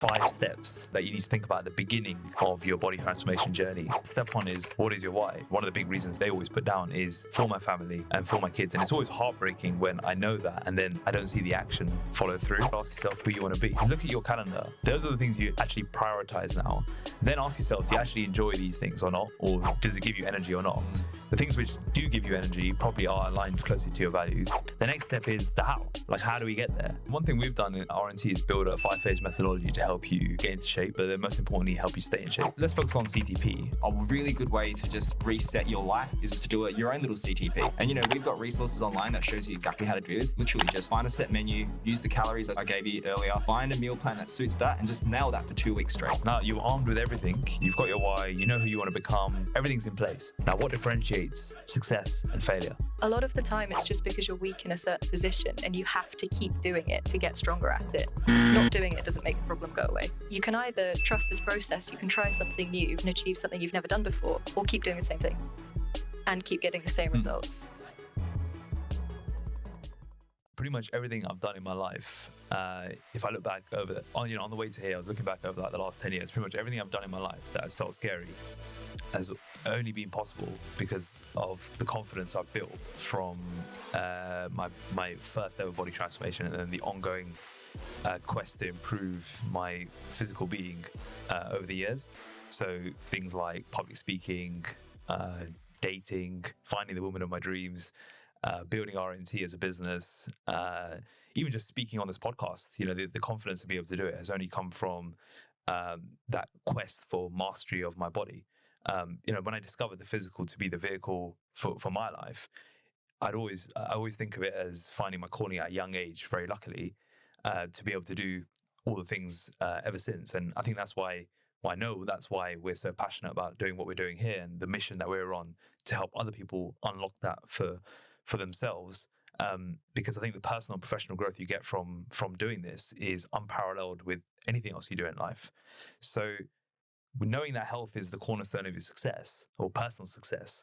5 steps that you need to think about at the beginning of your body transformation journey. Step 1 is, what is your why? One of the big reasons they always put down is for my family and for my kids. And it's always heartbreaking when I know that and then I don't see the action follow through. Ask yourself who you want to be. Look at your calendar. Those are the things you actually prioritize now. Then ask yourself, do you actually enjoy these things or not? Or does it give you energy or not? The things which do give you energy probably are aligned closely to your values. The next step is the how. Like, how do we get there? One thing we've done in RNT is build a 5-phase methodology to help you get into shape, but then most importantly, help you stay in shape. Let's focus on CTP. A really good way to just reset your life is to do your own little CTP. And we've got resources online that shows you exactly how to do this. Literally just find a set menu, use the calories that I gave you earlier, find a meal plan that suits that, and just nail that for 2 weeks straight. Now you're armed with everything. You've got your why, you know who you want to become, everything's in place. Now what differentiates success and failure? A lot of the time it's just because you're weak in a certain position and you have to keep doing it to get stronger at it. Not doing it doesn't make the problem go away. You can either trust this process, you can try something new and achieve something you've never done before, or keep doing the same thing and keep getting the same results. Pretty much everything I've done in my life, if I look back over on the way to here, I was looking back over the last 10 years, pretty much everything I've done in my life that has felt scary has only been possible because of the confidence I've built from my first ever body transformation and then the ongoing quest to improve my physical being over the years. So things like public speaking, dating, finding the woman of my dreams, building RNT as a business, even just speaking on this podcast, the confidence to be able to do it has only come from that quest for mastery of my body. When I discovered the physical to be the vehicle for my life, I always think of it as finding my calling at a young age, very luckily, to be able to do all the things ever since. And I think that's why we're so passionate about doing what we're doing here and the mission that we're on to help other people unlock that for themselves. Because I think the personal and professional growth you get from doing this is unparalleled with anything else you do in life. So knowing that health is the cornerstone of your success or personal success,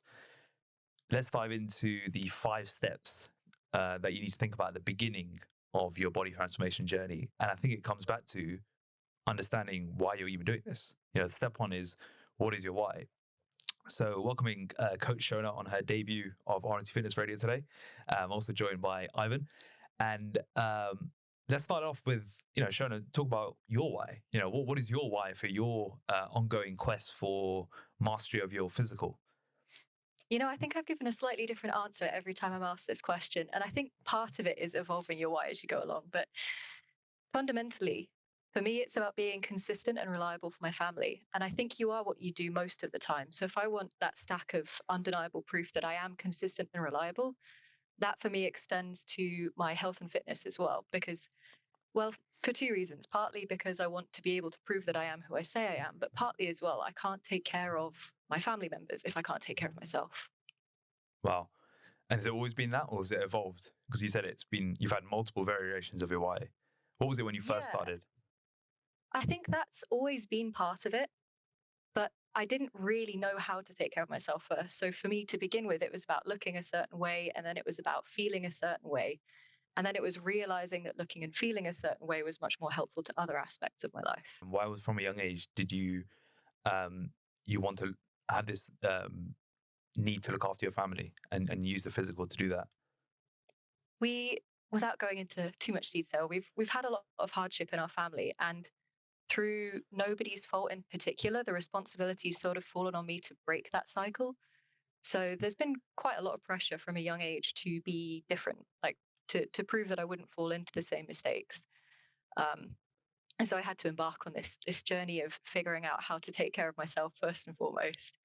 let's dive into the 5 steps that you need to think about at the beginning of your body transformation journey. And I think it comes back to understanding why you're even doing this. Step 1 is, what is your why? So welcoming Coach Shona on her debut of RNT Fitness Radio today. I'm also joined by Ivan. And let's start off with, Shona, talk about your why. What is your why for your ongoing quest for mastery of your physical? I think I've given a slightly different answer every time I'm asked this question. And I think part of it is evolving your why as you go along. But fundamentally, for me, it's about being consistent and reliable for my family. And I think you are what you do most of the time. So if I want that stack of undeniable proof that I am consistent and reliable, that for me extends to my health and fitness as well. Because, well, for 2 reasons. Partly because I want to be able to prove that I am who I say I am, but partly as well, I can't take care of my family members if I can't take care of myself. Wow. And has it always been that, or has it evolved? Because you said you've had multiple variations of your why. What was it when you first started? I think that's always been part of it, but I didn't really know how to take care of myself first. So for me to begin with, it was about looking a certain way, and then it was about feeling a certain way. And then it was realizing that looking and feeling a certain way was much more helpful to other aspects of my life. Why was from a young age did you want to have this need to look after your family and use the physical to do that? Without going into too much detail, we've had a lot of hardship in our family, and through nobody's fault in particular, the responsibility's sort of fallen on me to break that cycle. So there's been quite a lot of pressure from a young age to be different, like to prove that I wouldn't fall into the same mistakes. And so I had to embark on this journey of figuring out how to take care of myself first and foremost.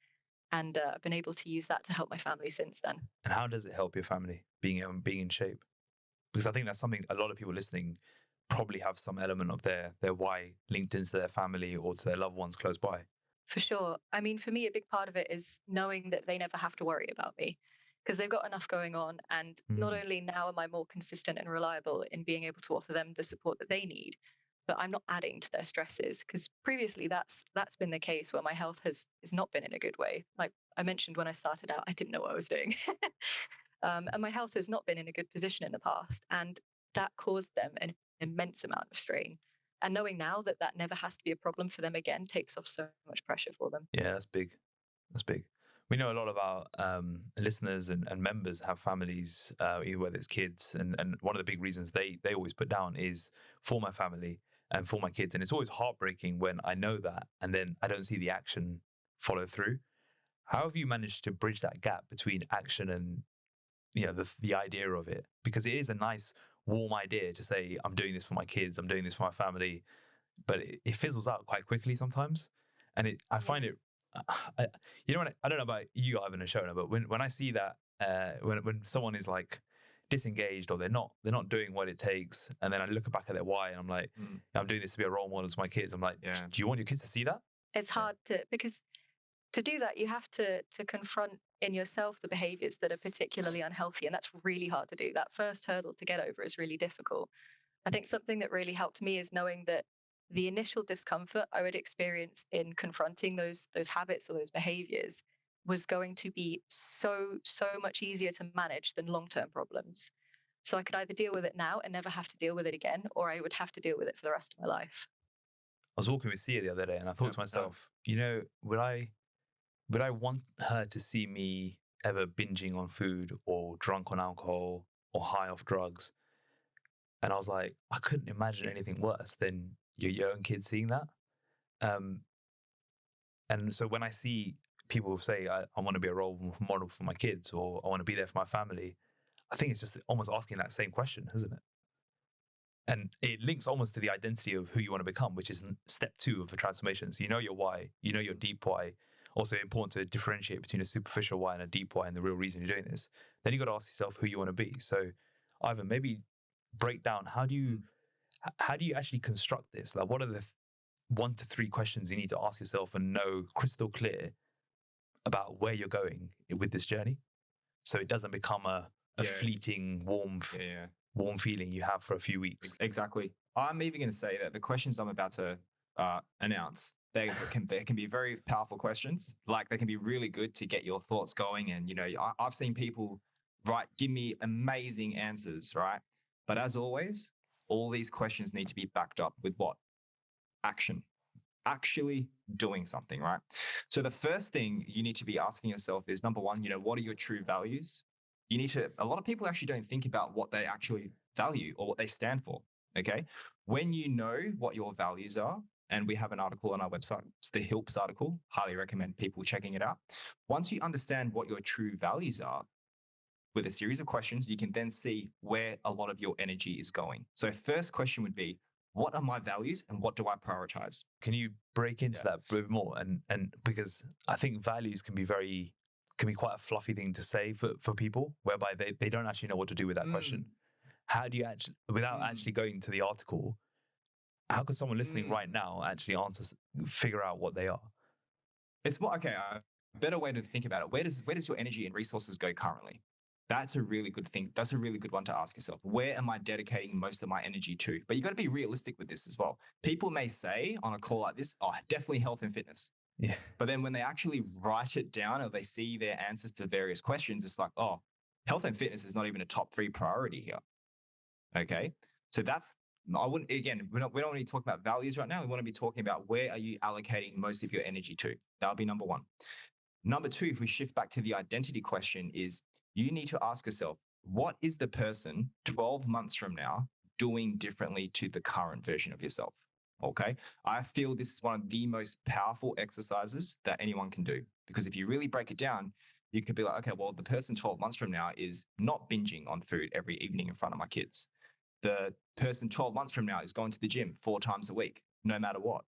And I've been able to use that to help my family since then. And how does it help your family being in shape? Because I think that's something a lot of people listening probably have some element of their why linked into their family or to their loved ones close by. For sure. I mean, for me, a big part of it is knowing that they never have to worry about me because they've got enough going on. And not only now am I more consistent and reliable in being able to offer them the support that they need, but I'm not adding to their stresses, because previously that's been the case where my health has not been in a good way. Like I mentioned, when I started out, I didn't know what I was doing. And my health has not been in a good position in the past. And that caused them an immense amount of strain. And knowing now that that never has to be a problem for them again takes off so much pressure for them. Yeah, that's big. That's big. We know a lot of our listeners and members have families, either whether it's kids, and one of the big reasons they always put down is for my family and for my kids. And it's always heartbreaking when I know that and then I don't see the action follow through. How have you managed to bridge that gap between action and, you know, the idea of it? Because it is a nice, warm idea to say, I'm doing this for my kids, I'm doing this for my family, but it fizzles out quite quickly sometimes. And I find it, I don't know about you, Ivan and Shona, but when I see that, when someone is like disengaged or they're not doing what it takes, and then I look back at their why and I'm like, I'm doing this to be a role model to my kids. I'm like, do you want your kids to see that? It's hard because to do that, you have to confront in yourself the behaviors that are particularly unhealthy. And that's really hard to do. That first hurdle to get over is really difficult. I think something that really helped me is knowing that the initial discomfort I would experience in confronting those habits or those behaviors was going to be so much easier to manage than long-term problems. So I could either deal with it now and never have to deal with it again, or I would have to deal with it for the rest of my life. I was walking with Sia the other day and I thought to myself, you know, would I want her to see me ever binging on food or drunk on alcohol or high off drugs? And I was like, I couldn't imagine anything worse than your own kids seeing that. And so when I see people say, I want to be a role model for my kids, or I want to be there for my family, I think it's just almost asking that same question, isn't it? And it links almost to the identity of who you want to become, which is step 2 of the transformation. So you know your why, you know your deep why. Also important to differentiate between a superficial why and a deep why and the real reason you're doing this. Then you got to ask yourself who you want to be. So Ivan, maybe break down, how do you actually construct this? Like, what are the 1 to 3 questions you need to ask yourself and know crystal clear about where you're going with this journey, so it doesn't become a fleeting warm feeling you have for a few weeks? Exactly. I'm even going to say that the questions I'm about to announce, they can be very powerful questions. Like, they can be really good to get your thoughts going. And, you know, I've seen people give me amazing answers, right? But as always, all these questions need to be backed up with what? Action. Actually doing something, right? So the first thing you need to be asking yourself is, number 1, you know, what are your true values? A lot of people actually don't think about what they actually value or what they stand for, okay? When you know what your values are, and we have an article on our website, it's the HILPS article, highly recommend people checking it out. Once you understand what your true values are, with a series of questions, you can then see where a lot of your energy is going. So first question would be, what are my values and what do I prioritize? Can you break into that a bit more? And because I think values can be quite a fluffy thing to say for people, whereby they don't actually know what to do with that question. How do you actually, without actually going to the article, how can someone listening right now actually figure out what they are? It's more, okay, a better way to think about it. Where does your energy and resources go currently? That's a really good thing. That's a really good one to ask yourself. Where am I dedicating most of my energy to? But you got to be realistic with this as well. People may say on a call like this, oh, definitely health and fitness. Yeah. But then when they actually write it down or they see their answers to various questions, it's like, oh, health and fitness is not even a top 3 priority here. Okay. So we don't want to talk about values right now. We want to be talking about where are you allocating most of your energy to? That'll be number 1. Number 2, if we shift back to the identity question, is you need to ask yourself, what is the person 12 months from now doing differently to the current version of yourself? Okay. I feel this is one of the most powerful exercises that anyone can do, because if you really break it down, you could be like, okay, well, the person 12 months from now is not binging on food every evening in front of my kids. The person 12 months from now is going to the gym 4 times a week, no matter what.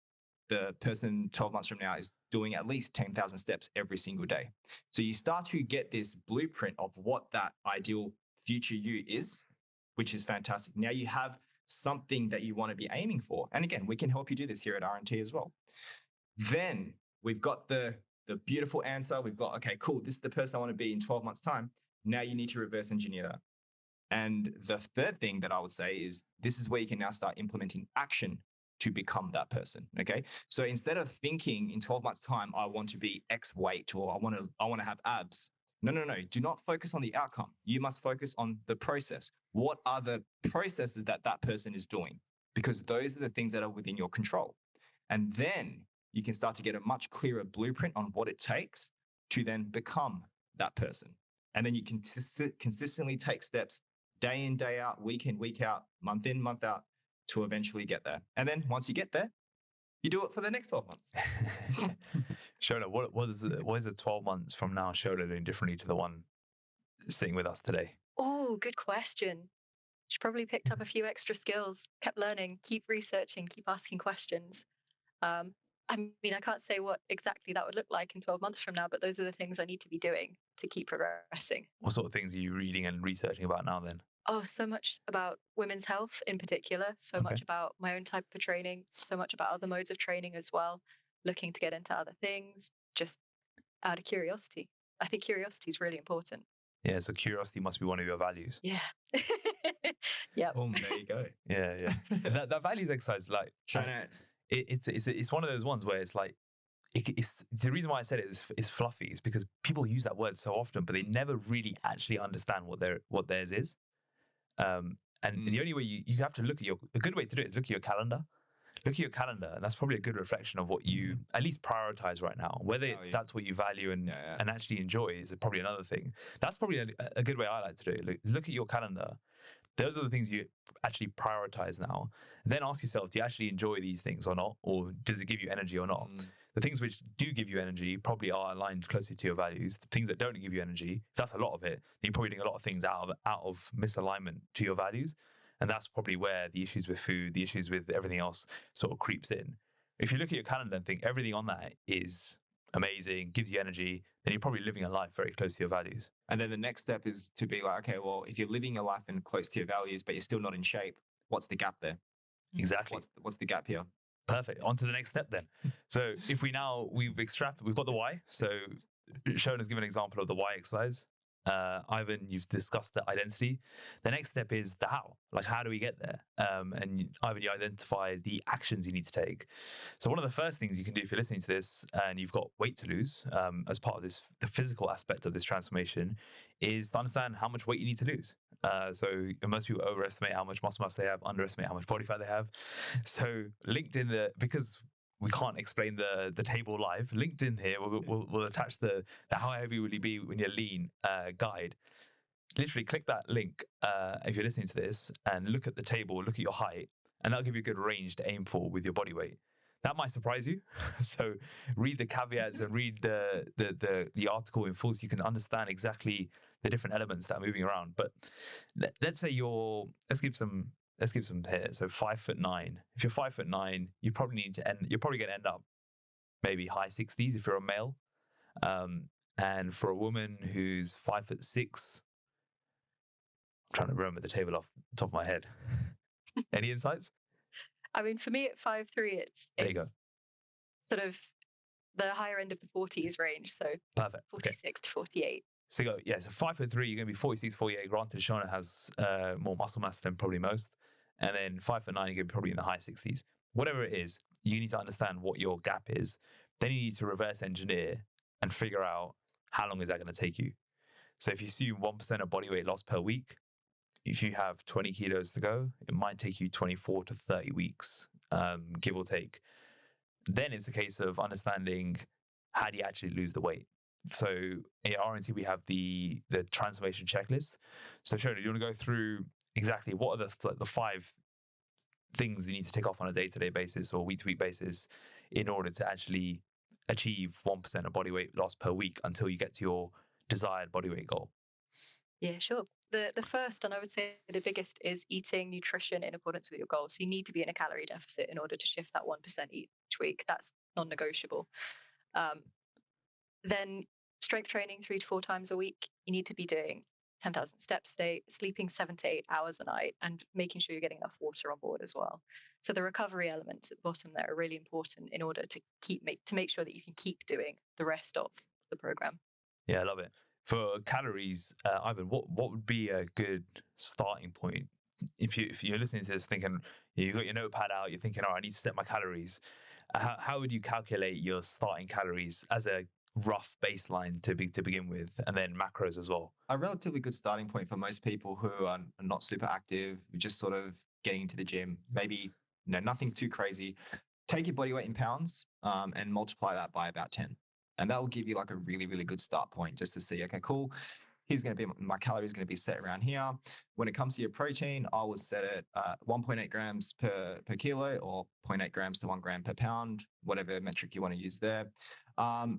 The person 12 months from now is doing at least 10,000 steps every single day. So you start to get this blueprint of what that ideal future you is, which is fantastic. Now you have something that you want to be aiming for. And again, we can help you do this here at RNT as well. Then we've got the beautiful answer. We've got, okay, cool, this is the person I want to be in 12 months' time. Now you need to reverse engineer that. And the third thing that I would say is, this is where you can now start implementing action to become that person. Okay. So instead of thinking in 12 months time, I want to be X weight, or I want to have abs. No. Do not focus on the outcome. You must focus on the process. What are the processes that person is doing? because those are the things that are within your control. And then you can start to get a much clearer blueprint on what it takes to then become that person. And then you can consistently take steps day in, day out, week in, week out, month in, month out to eventually get there. And then once you get there, you do it for the next 12 months. Shona, what is it 12 months from now Shona doing differently to the one sitting with us today? Oh, good question. She probably picked up a few extra skills, kept learning, keep researching, keep asking questions. I mean, I can't say what exactly that would look like in 12 months from now, but those are the things I need to be doing to keep progressing. What sort of things are you reading and researching about now then? Oh, so much about women's health in particular, so much about my own type of training, so much about other modes of training as well, looking to get into other things, just out of curiosity. I think curiosity is really important. Yeah, so curiosity must be one of your values. Yeah. Yeah. Oh, there you go. Yeah. that values exercise, like, Shona, it's one of those ones where it's like, it's the reason why I said it is fluffy is because people use that word so often, but they never really actually understand what theirs is. And the only way you have to look at a good way to do it is look at your calendar. Look at your calendar, and that's probably a good reflection of what you at least prioritize right now. Whether that's what you value and actually enjoy is probably another thing. That's probably a good way I like to do it. Look at your calendar. Those are the things you actually prioritize now. And then ask yourself, do you actually enjoy these things or not? Or does it give you energy or not? The things which do give you energy probably are aligned closely to your values. The things that don't give you energy, if that's a lot of it, then you're probably doing a lot of things out of misalignment to your values. And that's probably where the issues with food, the issues with everything else sort of creeps in. If you look at your calendar and think everything on that is amazing, gives you energy, then you're probably living a life very close to your values. And then the next step is to be like, okay, well, if you're living a life and close to your values, but you're still not in shape, what's the gap there? Exactly. What's the gap here? Perfect. On to the next step then. So if we've got the why. So Shona's given an example of the why exercise. Ivan, you've discussed the identity. The next step is the how. Like, how do we get there? And Ivan, you identify the actions you need to take. So one of the first things you can do if you're listening to this and you've got weight to lose as part of this, the physical aspect of this transformation, is to understand how much weight you need to lose. So most people overestimate how much muscle mass they have, underestimate how much body fat they have. So linked in because we can't explain the table live, linked in here, we'll attach the how heavy will you be when you're lean guide. Literally click that link if you're listening to this and look at the table, look at your height, and that'll give you a good range to aim for with your body weight. That might surprise you. So read the caveats and read the article in full so you can understand exactly the different elements that are moving around. But let's say let's give some here. So 5'9". If you're 5'9", you're probably going to end up maybe high 60s if you're a male. And for a woman who's 5'6", I'm trying to remember the table off the top of my head. Any insights? I mean, for me at 5'3", it's there you go. Sort of the higher end of the 40s range. So perfect. 46 to 48. So you go, so 5'3", you're going to be 46, 48. Granted, Shona has more muscle mass than probably most. And then 5'9", you're going to be probably in the high 60s. Whatever it is, you need to understand what your gap is. Then you need to reverse engineer and figure out how long is that going to take you. So if you assume 1% of body weight loss per week, if you have 20 kilos to go, it might take you 24 to 30 weeks, give or take. Then it's a case of understanding how do you actually lose the weight. So at RNT, we have the transformation checklist. So Shona, do you want to go through exactly what are the 5 things you need to tick off on a day-to-day basis or week-to-week basis in order to actually achieve 1% of body weight loss per week until you get to your desired body weight goal? Yeah, sure. The first, and I would say the biggest, is eating nutrition in accordance with your goals. So you need to be in a calorie deficit in order to shift that 1% each week. That's non-negotiable. Then strength training 3 to 4 times a week. You need to be doing 10,000 steps a day, sleeping 7 to 8 hours a night, and making sure you're getting enough water on board as well. So the recovery elements at the bottom there are really important in order to make sure that you can keep doing the rest of the program. Yeah, I love it. For calories, Ivan, what would be a good starting point? If you're listening to this thinking, you've got your notepad out, you're thinking, I need to set my calories. How would you calculate your starting calories as a rough baseline to begin with, and then macros as well? A relatively good starting point for most people who are not super active, just sort of getting into the gym, maybe nothing too crazy. Take your body weight in pounds and multiply that by about 10. And that will give you like a really, really good start point just to see, okay, cool. Here's going to be my calories going to be set around here. When it comes to your protein, I would set it 1.8 grams per kilo or 0.8 grams to 1 gram per pound, whatever metric you want to use there.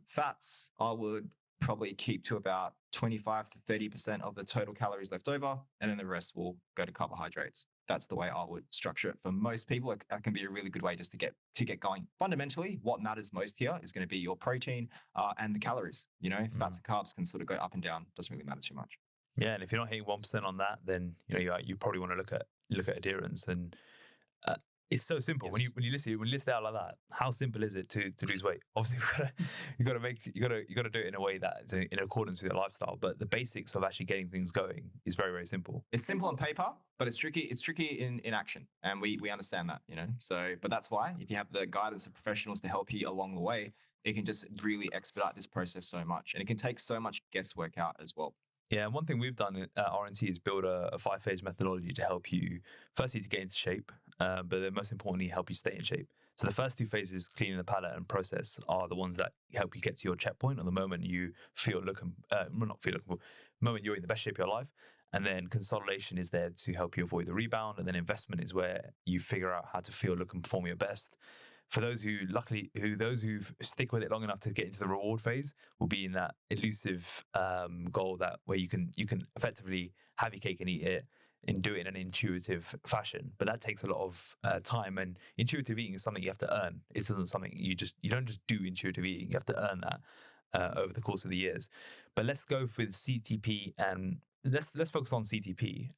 Fats, I would probably keep to about 25 to 30% of the total calories left over, and then the rest will go to carbohydrates. That's the way I would structure it for most people. That can be a really good way just to get going. Fundamentally, what matters most here is going to be your protein and the calories. Fats and carbs can sort of go up and down. Doesn't really matter too much. Yeah, and if you're not hitting 1% on that, then you probably want to look at adherence. And it's so simple. Yes. When you list it out like that, how simple is it to lose weight? Obviously, you got to do it in a way that is in accordance with your lifestyle. But the basics of actually getting things going is very, very simple. It's simple on paper, but it's tricky. It's tricky in action, and we understand that. So, but that's why if you have the guidance of professionals to help you along the way, it can just really expedite this process so much, and it can take so much guesswork out as well. Yeah, and one thing we've done at RNT is build a 5-phase methodology to help you, firstly, to get into shape, but then most importantly, help you stay in shape. So the first 2 phases, cleaning the palate and process, are the ones that help you get to your checkpoint, or the moment you moment you're in the best shape of your life. And then consolidation is there to help you avoid the rebound. And then investment is where you figure out how to feel, look, and perform your best. For those who stick with it long enough to get into the reward phase, will be in that elusive goal where you can effectively have your cake and eat it and do it in an intuitive fashion. But that takes a lot of time, and intuitive eating is something you have to earn. It isn't something you don't just do intuitive eating. You have to earn that over the course of the years. But let's go with CTP and let's focus on CTP.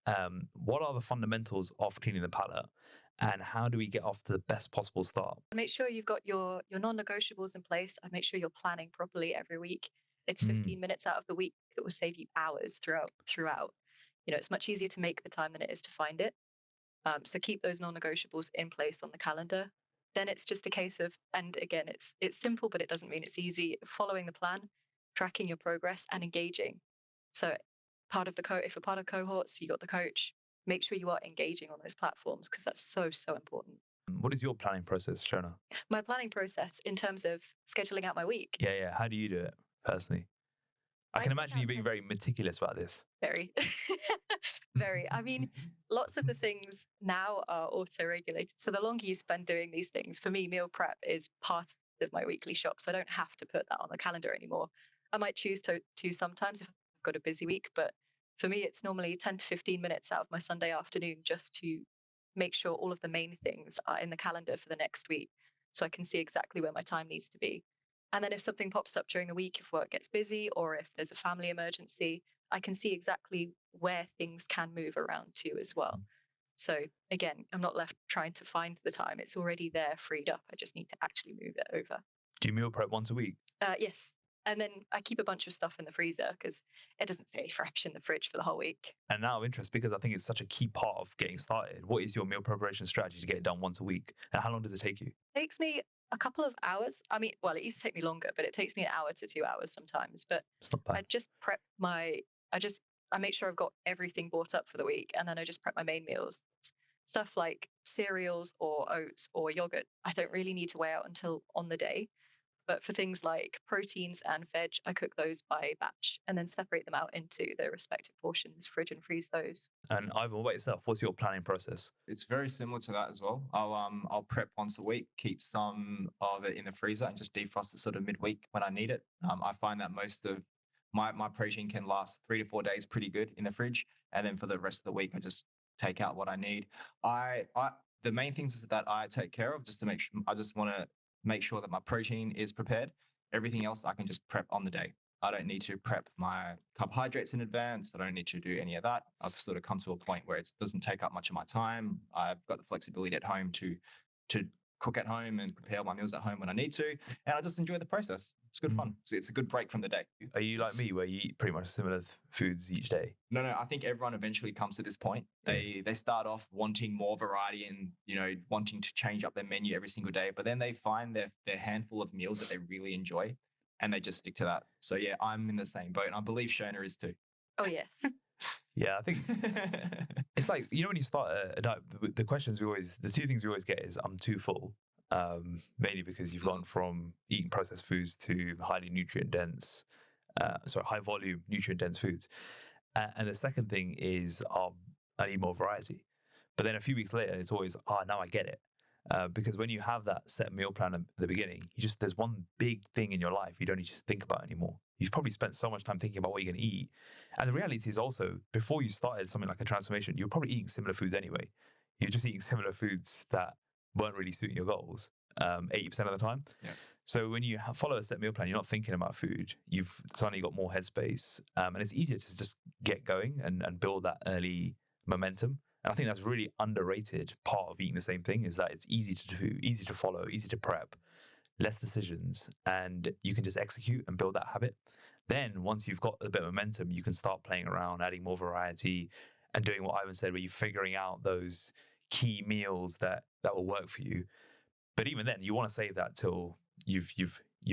What are the fundamentals of cleaning the palate? And how do we get off to the best possible start? Make sure you've got your non-negotiables in place. And make sure you're planning properly every week. It's 15 minutes out of the week that will save you hours throughout. It's much easier to make the time than it is to find it. So keep those non-negotiables in place on the calendar. Then it's just a case of, and again, it's simple, but it doesn't mean it's easy. Following the plan, tracking your progress, and engaging. So if you're part of cohorts, you got the coach. Make sure you are engaging on those platforms, because that's so, so important. What is your planning process, Shona? My planning process in terms of scheduling out my week. Yeah. How do you do it personally? I can imagine you being very meticulous about this. Very, very. I mean, lots of the things now are auto-regulated. So the longer you spend doing these things, for me, meal prep is part of my weekly shop. So I don't have to put that on the calendar anymore. I might choose to sometimes if I've got a busy week, but for me, it's normally 10 to 15 minutes out of my Sunday afternoon just to make sure all of the main things are in the calendar for the next week, so I can see exactly where my time needs to be. And then if something pops up during the week, if work gets busy or if there's a family emergency, I can see exactly where things can move around to as well. So again, I'm not left trying to find the time. It's already there, freed up. I just need to actually move it over. Do you meal prep once a week? Yes. And then I keep a bunch of stuff in the freezer because it doesn't stay fresh in the fridge for the whole week. And now of interest, because I think it's such a key part of getting started, what is your meal preparation strategy to get it done once a week? And how long does it take you? It takes me a couple of hours. I mean, well, it used to take me longer, but it takes me an hour to 2 hours sometimes. But it's not bad. I just prep I make sure I've got everything bought up for the week. And then I just prep my main meals. Stuff like cereals or oats or yogurt, I don't really need to weigh out until on the day. But for things like proteins and veg, I cook those by batch and then separate them out into their respective portions, fridge and freeze those. And Ivan, what about yourself? What's your planning process? It's very similar to that as well. I'll prep once a week, keep some of it in the freezer and just defrost it sort of midweek when I need it. I find that most of my protein can last 3 to 4 days pretty good in the fridge. And then for the rest of the week, I just take out what I need. The main things that I take care of just to make sure, I just want to make sure that my protein is prepared. Everything else I can just prep on the day. I don't need to prep my carbohydrates in advance. I don't need to do any of that. I've sort of come to a point where it doesn't take up much of my time. I've got the flexibility at home to cook at home and prepare my meals at home when I need to. And I just enjoy the process. It's good fun. It's a good break from the day. Are you like me where you eat pretty much similar foods each day? No. I think everyone eventually comes to this point. They start off wanting more variety and, wanting to change up their menu every single day. But then they find their handful of meals that they really enjoy and they just stick to that. So yeah, I'm in the same boat. And I believe Shona is too. Oh, yes. Yeah, I think it's like, when you start a diet, the two things we always get is I'm too full, mainly because you've gone from eating processed foods to high volume nutrient dense foods. And the second thing is I need more variety. But then a few weeks later, it's always, now I get it. Because when you have that set meal plan at the beginning, there's one big thing in your life you don't need to think about anymore. You've probably spent so much time thinking about what you're going to eat. And the reality is also, before you started something like a transformation, you're probably eating similar foods anyway. You're just eating similar foods that weren't really suiting your goals 80% of the time. Yeah. So when you follow a set meal plan, you're not thinking about food. You've suddenly got more headspace, and it's easier to just get going and build that early momentum. And I think that's really underrated part of eating the same thing, is that it's easy to do, easy to follow, easy to prep, less decisions, and you can just execute and build that habit. Then once you've got a bit of momentum, you can start playing around, adding more variety, and doing what Ivan said, where you're figuring out those key meals that will work for you. But even then, you want to save that till you've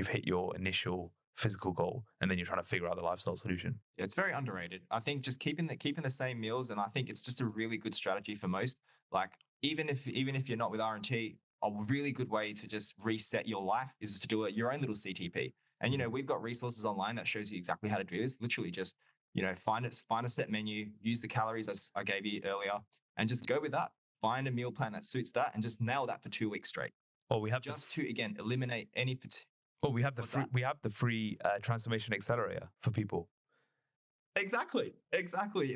hit your initial physical goal, and then you're trying to figure out the lifestyle solution. Yeah, it's very underrated. I think just keeping the same meals, and I think it's just a really good strategy for most. Like even if you're not with RNT, a really good way to just reset your life is just to do your own little CTP. And we've got resources online that shows you exactly how to do this. Literally just find a set menu, use the calories I gave you earlier, and just go with that. Find a meal plan that suits that, and just nail that for 2 weeks straight. Well, we have to again eliminate any fatigue. Well, we have the free transformation accelerator for people. Exactly.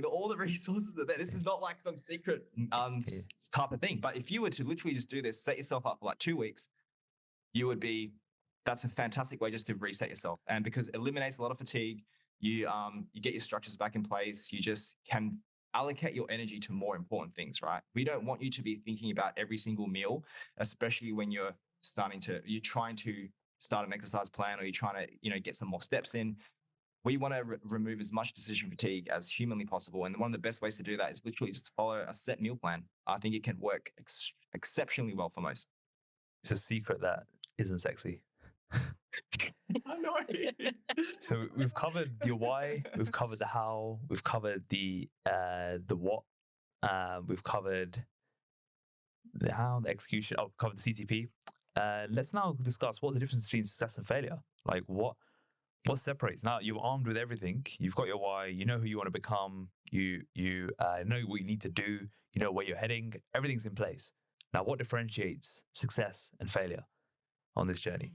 All the resources are there. This is not like some secret type of thing. But if you were to literally just do this, set yourself up for like 2 weeks, that's a fantastic way just to reset yourself. And because it eliminates a lot of fatigue, you get your structures back in place. You just can allocate your energy to more important things, right? We don't want you to be thinking about every single meal, especially when you're trying to start an exercise plan, or you're trying to, get some more steps in. We want to remove as much decision fatigue as humanly possible. And one of the best ways to do that is literally just follow a set meal plan. I think it can work exceptionally well for most. It's a secret that isn't sexy. I know. So we've covered the why, we've covered the how, we've covered the what, we've covered the how, the execution, we've covered the CTP. Let's now discuss what the difference between success and failure. Like what separates. Now you're armed with everything. You've got your why. You know who you want to become. You know what you need to do. You know where you're heading. Everything's in place. Now, what differentiates success and failure on this journey?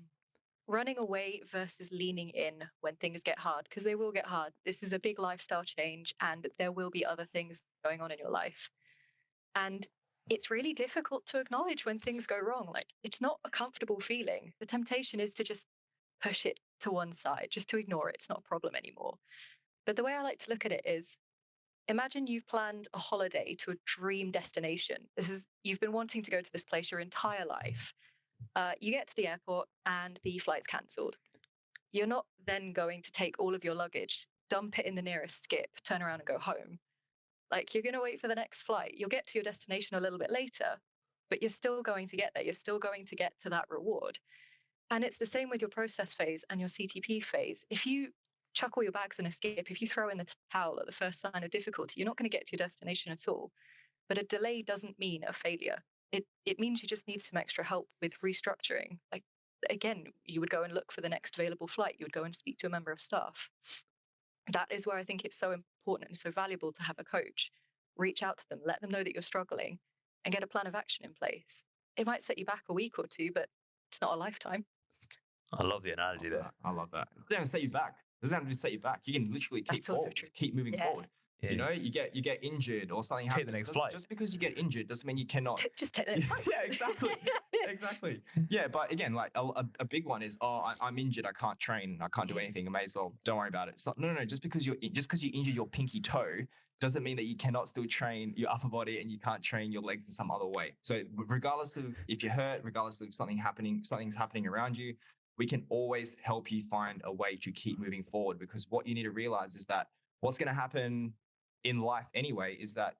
Running away versus leaning in when things get hard, because they will get hard. This is a big lifestyle change, and there will be other things going on in your life. And it's really difficult to acknowledge when things go wrong. Like, it's not a comfortable feeling. The temptation is to just push it to one side, just to ignore it. It's not a problem anymore. But the way I like to look at it is, imagine you've planned a holiday to a dream destination. You've been wanting to go to this place your entire life. You get to the airport and the flight's cancelled. You're not then going to take all of your luggage, dump it in the nearest skip, turn around and go home. Like, you're going to wait for the next flight. You'll get to your destination a little bit later, but you're still going to get there. You're still going to get to that reward. And it's the same with your process phase and your CTP phase. If you chuck all your bags in a skip, if you throw in the towel at the first sign of difficulty, you're not going to get to your destination at all. But a delay doesn't mean a failure. It means you just need some extra help with restructuring. Like, again, you would go and look for the next available flight. You would go and speak to a member of staff. That is where I think it's so important and so valuable to have a coach. Reach out to them, let them know that you're struggling, and get a plan of action in place. It might set you back a week or two, but it's not a lifetime. I love the analogy there. I love that. It doesn't set you back. It doesn't have to set you back. You can literally keep moving forward. Yeah. You get injured or something happens. Take the next flight. Just because you get injured doesn't mean you cannot. Just take the next flight. Yeah, exactly. Yeah, but again, like a big one is, I'm injured. I can't train. I can't do anything. I may as well. Don't worry about it. So, no. Just because you injured your pinky toe doesn't mean that you cannot still train your upper body and you can't train your legs in some other way. So regardless of if you're hurt, regardless of something's happening around you, we can always help you find a way to keep moving forward, because what you need to realize is that what's going to happen in life anyway is that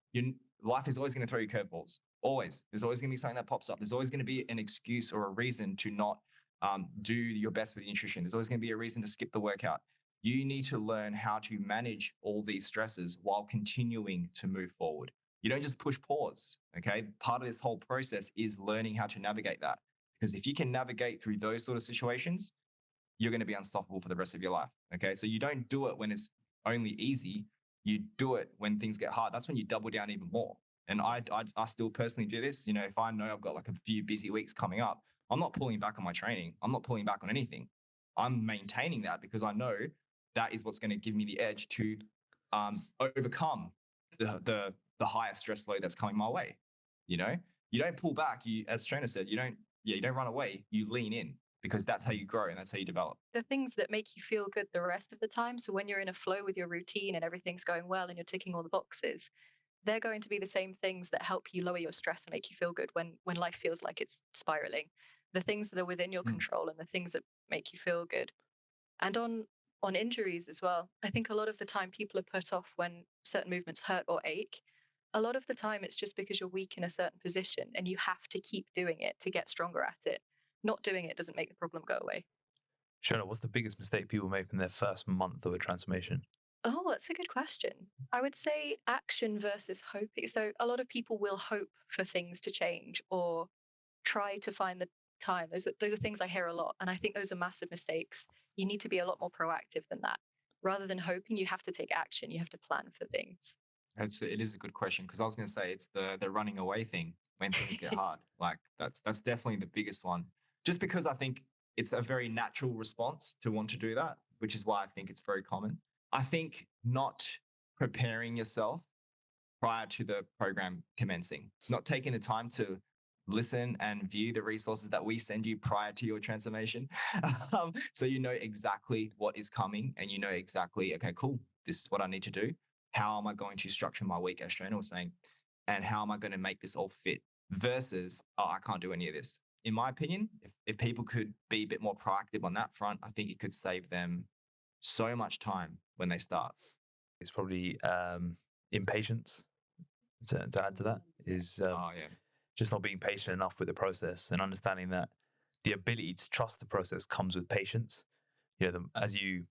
life is always going to throw you curveballs. Always. There's always going to be something that pops up. There's always going to be an excuse or a reason to not do your best with nutrition. There's always going to be a reason to skip the workout. You need to learn how to manage all these stresses while continuing to move forward. You don't just push pause, okay? Part of this whole process is learning how to navigate that. Because if you can navigate through those sort of situations, you're going to be unstoppable for the rest of your life, okay? So you don't do it when it's only easy. You do it when things get hard. That's when you double down even more. And I still personally do this. You know, if I know I've got like a few busy weeks coming up, I'm not pulling back on my training. I'm not pulling back on anything. I'm maintaining that because I know that is what's going to give me the edge to overcome the higher stress load that's coming my way. You know, you don't pull back. You, as Shona said, you don't run away. You lean in because that's how you grow and that's how you develop. The things that make you feel good the rest of the time. So when you're in a flow with your routine and everything's going well and you're ticking all the boxes, they're going to be the same things that help you lower your stress and make you feel good when life feels like it's spiraling. The things that are within your control and the things that make you feel good. And on injuries as well, I think a lot of the time people are put off when certain movements hurt or ache. A lot of the time it's just because you're weak in a certain position and you have to keep doing it to get stronger at it. Not doing it doesn't make the problem go away. Shona, what's the biggest mistake people make in their first month of a transformation? Oh, that's a good question. I would say action versus hoping. So a lot of people will hope for things to change or try to find the time. Those are things I hear a lot. And I think those are massive mistakes. You need to be a lot more proactive than that. Rather than hoping, you have to take action. You have to plan for things. It is a good question because I was going to say it's the running away thing when things get hard. Like that's definitely the biggest one. Just because I think it's a very natural response to want to do that, which is why I think it's very common. I think not preparing yourself prior to the program commencing, not taking the time to listen and view the resources that we send you prior to your transformation. So you know exactly what is coming and you know exactly, okay, cool, this is what I need to do. How am I going to structure my week, as Shona was saying, and how am I going to make this all fit versus, oh, I can't do any of this. In my opinion, if people could be a bit more proactive on that front, I think it could save them so much time when they start. It's probably impatience to add to that is just not being patient enough with the process and understanding that the ability to trust the process comes with patience. You know, as you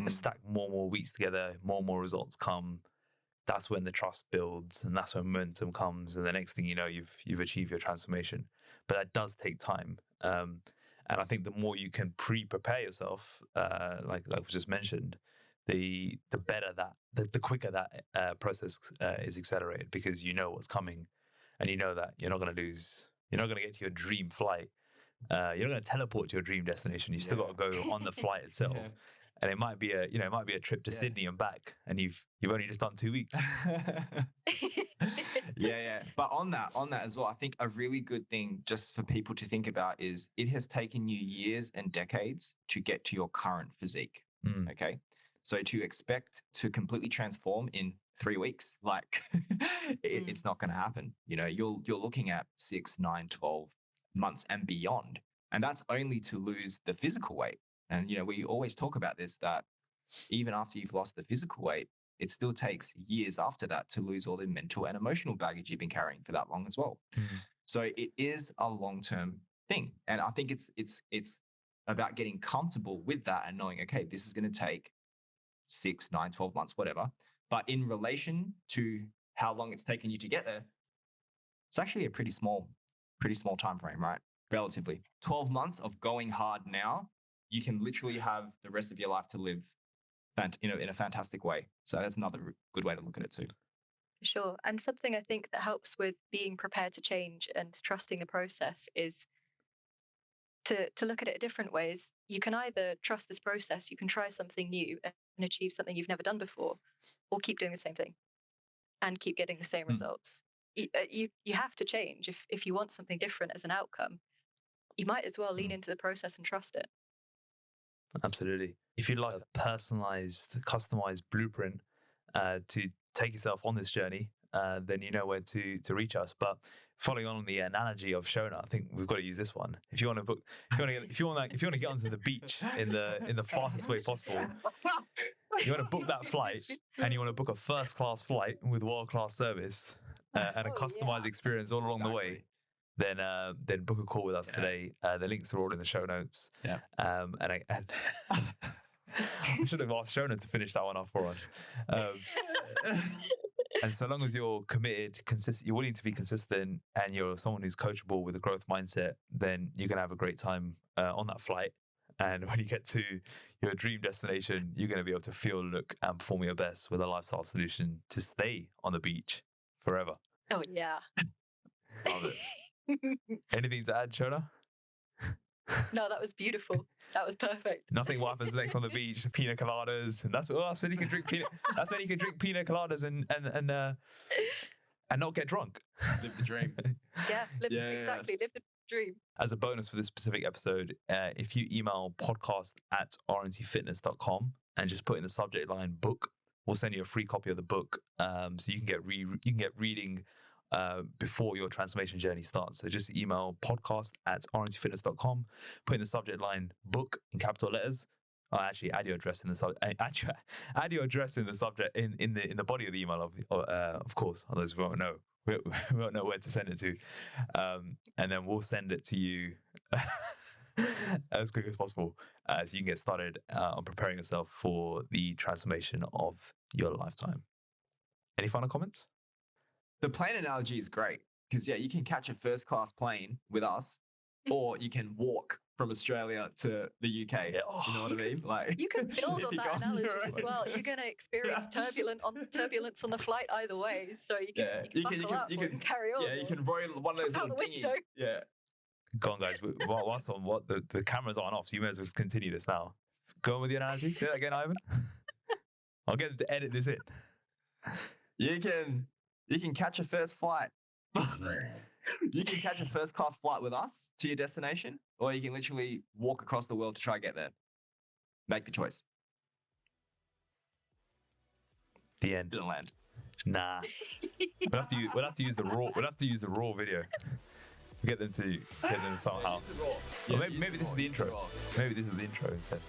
stack more and more weeks together, more and more results come. That's when the trust builds and that's when momentum comes. And the next thing you know, you've achieved your transformation. But that does take time. And I think the more you can prepare yourself, like was just mentioned, the better that, the quicker that process is accelerated because you know what's coming and you know that you're not going to lose, you're not going to get to your dream flight. You're not going to teleport to your dream destination. You still got to go on the flight itself. Yeah. And it might be a trip to Sydney and back, and you've only just done 2 weeks. Yeah. But on that as well, I think a really good thing just for people to think about is it has taken you years and decades to get to your current physique. Okay. So to expect to completely transform in 3 weeks, like it's not going to happen. You know, you're looking at 6, 9, 12 months and beyond. And that's only to lose the physical weight. And, you know, we always talk about this, that even after you've lost the physical weight, it still takes years after that to lose all the mental and emotional baggage you've been carrying for that long as well. So it is a long-term thing. And I think it's about getting comfortable with that and knowing, okay, this is going to take 6, 9, 12 months, whatever. But in relation to how long it's taken you to get there, it's actually a pretty small time frame, right? Relatively. 12 months of going hard now, you can literally have the rest of your life to live in a fantastic way. So that's another good way to look at it too. Sure. And something I think that helps with being prepared to change and trusting the process is to look at it different ways. You can either trust this process, you can try something new and achieve something you've never done before, or keep doing the same thing and keep getting the same results. You have to change. If you want something different as an outcome, you might as well lean into the process and trust it. Absolutely. If you'd like a personalized, customized blueprint to take yourself on this journey, then you know where to reach us. But following on the analogy of Shona, I think we've got to use this one. If you want to book, if you want to get onto the beach in the fastest way possible, you want to book that flight, and you want to book a first-class flight with world-class service and a customized experience all along the way. Then book a call with us today. The links are all in the show notes. Yeah. I should have asked Shona to finish that one off for us. And so long as you're committed, you're willing to be consistent, and you're someone who's coachable with a growth mindset, then you're going to have a great time on that flight. And when you get to your dream destination, you're going to be able to feel, look, and perform your best with a lifestyle solution to stay on the beach forever. Oh, yeah. Love it. Anything to add, Shona? No, that was beautiful. That was perfect. Nothing what happens next on the beach, pina coladas, and that's when you can drink that's when you can drink pina coladas and not get drunk. Live the dream. Yeah, exactly. Live the dream. As a bonus for this specific episode, if you email podcast@rntfitness.com and just put in the subject line book, we'll send you a free copy of the book, so you can get reading before your transformation journey starts. So just email podcast@rntfitness.com, put in the subject line book in capital letters. Actually, add your address in the add your address in the subject in the body of the email, of course. Otherwise, we won't know. We won't know where to send it to, and then we'll send it to you as quick as possible, so you can get started on preparing yourself for the transformation of your lifetime. Any final comments? The plane analogy is great because, you can catch a first-class plane with us, or you can walk from Australia to the UK. Yeah. You know what I mean? Like, you can build on that analogy as well. You're going to experience turbulence on the flight either way, so you can buckle up and carry on. Yeah, you can roll one of those little dinghies. Yeah. Go on, guys. Whilst on the cameras aren't off, so you may as well continue this now. Go on with the analogy. Say that again, Ivan. I'll get them to edit this in. You can catch a first flight. You can catch a first-class flight with us to your destination, or you can literally walk across the world to try and get there. Make the choice. The end. Didn't land. Nah. We'll have to use the raw. We'll have to use the raw video. Get them somehow. Yeah, Or maybe this is the intro. Maybe this is the intro instead.